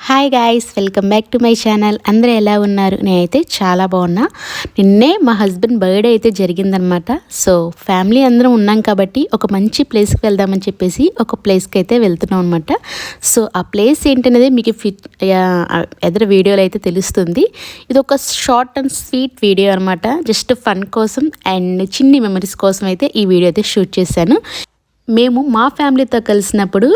Hi guys, welcome back to my channel. అందరూ ఎలా ఉన్నారు? నేనైతే చాలా బాగున్నా. నిన్నే మా హస్బెండ్ బర్త్డే అయితే జరిగిందనమాట. సో ఫ్యామిలీ అందరం ఉన్నాం కాబట్టి ఒక మంచి ప్లేస్కి వెళ్దామని చెప్పేసి ఒక ప్లేస్కి అయితే వెళ్తున్నాం అనమాట. సో ఆ ప్లేస్ ఏంటనేది మీకు ఎదురు వీడియోలో అయితే తెలుస్తుంది. ఇది ఒక షార్ట్ అండ్ స్వీట్ వీడియో అనమాట. జస్ట్ ఫన్ కోసం అండ్ చిన్ని మెమరీస్ కోసం అయితే ఈ వీడియో అయితే షూట్ చేశాను. మేము మా ఫ్యామిలీతో కలిసినప్పుడు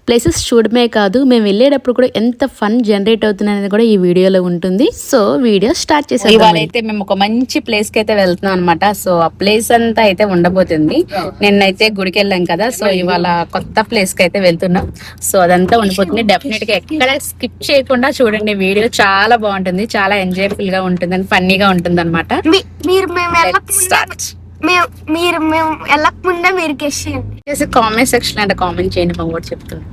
ప్లేసెస్ చూడమే కాదు, మేము వెళ్ళేటప్పుడు కూడా ఎంత ఫన్ జనరేట్ అవుతుంది అనేది కూడా ఈ వీడియోలో ఉంటుంది. సో వీడియో స్టార్ట్ చేసాం. ఇవాళ అయితే మేము ఒక మంచి ప్లేస్ కి అయితే వెళ్తున్నాం అనమాట. సో ఆ ప్లేస్ అంతా అయితే ఉండబోతుంది. నిన్నైతే గుడికి వెళ్ళాం కదా, సో ఇవాళ కొత్త ప్లేస్ కి అయితే వెళ్తున్నాం. సో అదంతా ఉండిపోతుంది. డెఫినెట్ గా ఎక్కడ స్కిప్ చేయకుండా చూడండి. వీడియో చాలా బాగుంటుంది, చాలా ఎంజాయ్ఫుల్ గా ఉంటుంది అండ్ ఫన్నీగా ఉంటుంది అనమాట. మీరు మేము వెళ్ళక ముందే మీరు గెస్ చేయండి. కామెంట్ సెక్షన్ అంటే కామెంట్ చేయండి, మా కూడా చెప్తున్నాను.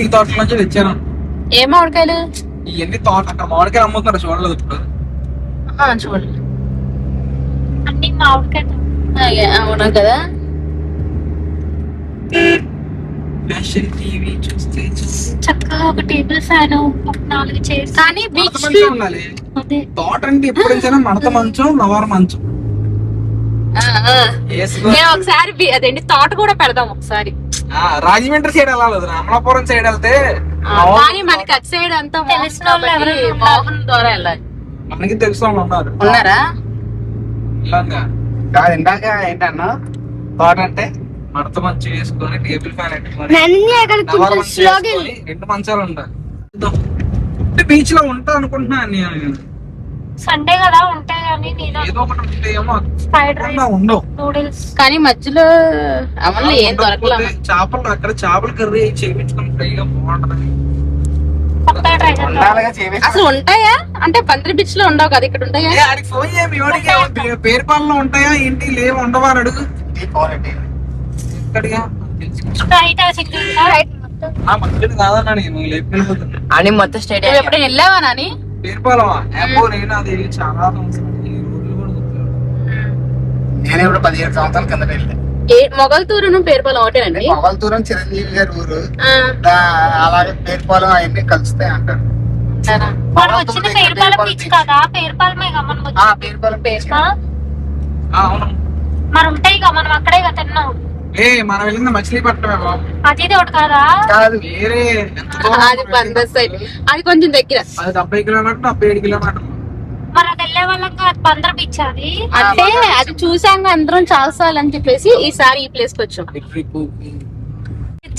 ఈ తోటల నుంచి తెచ్చాను. ఏ మామిడికాయలు? ఇవన్నీ తోట, అక్కడ మామిడికాయలు అమ్ముతున్నారు, చూడలేదు ఇప్పుడు. చూడలేదు. అన్ని మామిడికాయలు. అవునా కదా. టీవీ చూస్తే చక్కగా ఒక టేబుల్ ఫ్యాన్, 4 చైర్స్. కానీ బీచ్ ఉండాలి. తోట అంటే ఎప్పుడు వచ్చానా మడత మంచం, నవారు మంచం. నేను ఒకసారి అదేంటి తోట కూడా పెడదాం ఒకసారి. రాజమండ్రి సైడ్ వెళ్ళాలి, అమలాపురం సైడ్ వెళ్తే. కానీ మనకి అటు సైడ్ అంతా తెలిసిన వాళ్ళు ఎవరు మోహన్ ద్వారా వెళ్ళాలి. మనకి తెలిసిన వాళ్ళు ఉన్నారు. ఉన్నారా? కాదు, ఇందాక ఏంటన్నా తోట అంటే మడత మంచం వేసుకొని టేబుల్ ఫ్యాన్ పెట్టుకొని 2 మంచాలు ఉండాలి. బీచ్ లో ఉంటా అనుకుంటున్నా నేను. సండే కదా ఉంటాయి, కానీ నేను ఏదో ఒకటి ఉంటాయేమో, ఫ్రైడ్ రైస్, ఉండవు నూడిల్స్. కానీ మధ్యలో అమలు ఏం దొరకలేదు. చేపలు అక్కడ చేపల కర్రీ చేయించుకొని ఫ్రైగా బాగుంటది. అసలు ఉంటాయా అంటే పందిరి బీచ్ లో ఉండవు కదా, ఇక్కడ ఉంటాయా? ఫోన్ చేయ, పేరుపాలలో ఉంటాయా ఏంటి? లేవు, ఉండవా అని అడుగు. మంచిది కాదన్నా, నేను లేకపోతున్నా అని మొత్తం స్టేడియం ఎప్పుడైనా వెళ్ళావా నాని? పేరుపాలమా? నేను అది చాలా సంవత్సరాలు, ఈ రోజులు కూడా గుర్తులేదు. నేను ఇప్పుడు 17 సంవత్సరాల కిందట వెళ్ళా. మొగల్తూరు పేరుపాలెం ఒకటేనండి. మొగల్తూరం చిరంజీవి గారి ఊరు, అలాగే పేరుపాలెం అవన్నీ కలుస్తాయి అంటారు. పేరుపాలెం బీచ్ కదా, పేరుపాలమే పేరుపాలెం మరి ఉంటాయి కదా, మనం అక్కడే కదా తిన్నాం. మనం వెళ్ళింది మచిలీపట్నమే బాబు. అది ఒకటి కదా, కాదు వేరే. అది బందర్ సైడ్, అది కొంచెం దగ్గర. అది 70 కిలోమీటర్లు, 77 కిలోమీటర్లు. మరి అది వెళ్ళే వాళ్ళం కాదు, బందర్ బీచ్ అది. అంటే అది చూసాక అందరం చాలా సార్లు అని చెప్పేసి ఈసారి ఈ ప్లేస్ కి వచ్చాం.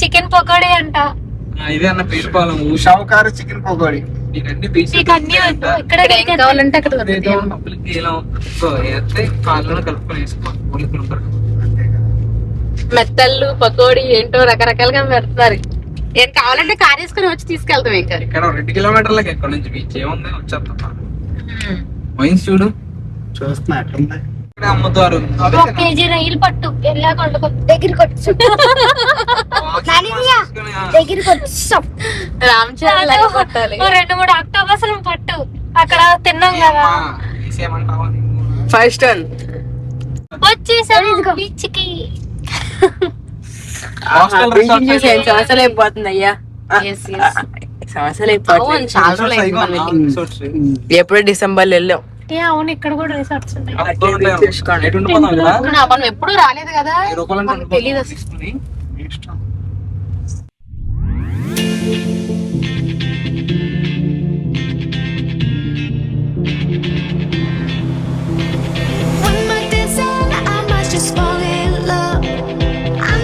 చికెన్ పకోడీ అంట. ఇదే అన్న పేరుపాలెం. షావుకారు చికెన్ పకోడీ. ఇక్కడ కావాలంటే అక్కడ కలుపుకొని వేసుకోవాలి. మెత్తళ్ళు పకోడీ ఏంటో రకరకాలుగా పెడతారు. ఏం కావాలంటే కార్ వేసుకుని వచ్చి తీసుకెళ్తాం. ఇంకా ఇక్కడ 2 కిలోమీటర్లకి ఎక్కడ నుంచి బీచ్ ఏముంది, వచ్చేస్తా. వైన్స్ చూడు, చూస్తున్నా ఎట్లుంది. ఇక్కడ అమ్ముతారు. 1 కేజీ రొయ్యలు పట్టు, దగ్గరికి వచ్చాం. రామచంద్ర పట్టాలి. 2-3 ఆక్టోబర్స్ పట్టు, అక్కడ తిన్నాం కదా. 5 స్టార్ వచ్చేసాం బీచ్ కి. సంవత్సరాలు అయిపోతుంది అయ్యా, సంవత్సరాలు అయిపోతుంది. చాలా రోజులు అయిపోయింది. ఎప్పుడో డిసెంబర్ లో వెళ్ళాం. అవును, ఇక్కడ కూడా రిసార్ట్స్ ఉన్నాయి. మనం ఎప్పుడు రాలేదు కదా, తెలియదు అసలు. When my days end, I must just fall in love. I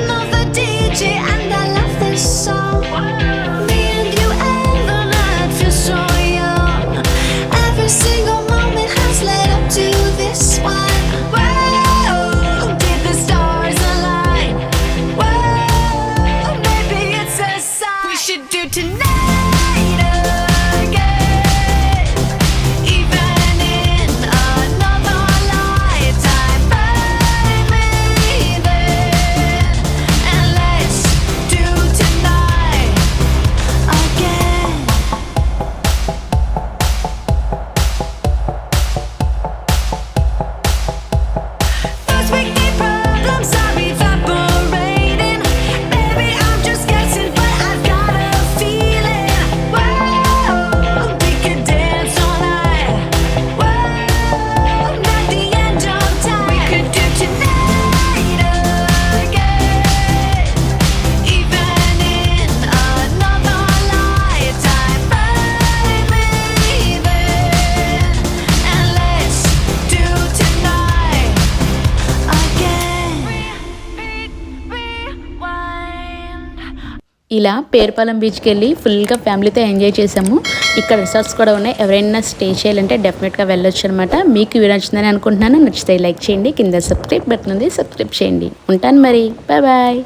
ఇలా పేరుపాలెం బీచ్కి వెళ్ళి ఫుల్గా ఫ్యామిలీతో ఎంజాయ్ చేసాము. ఇక్కడ రిసార్ట్స్ కూడా ఉన్నాయి. ఎవరైనా స్టే చేయాలంటే డెఫినెట్గా వెళ్ళొచ్చు అనమాట. మీకు వీడియో నచ్చిందని అనుకుంటున్నాను. నచ్చితే లైక్ చేయండి. కింద సబ్స్క్రైబ్ బటన్ ఉంది, సబ్స్క్రైబ్ చేయండి. ఉంటాను మరి, బాయ్ బాయ్.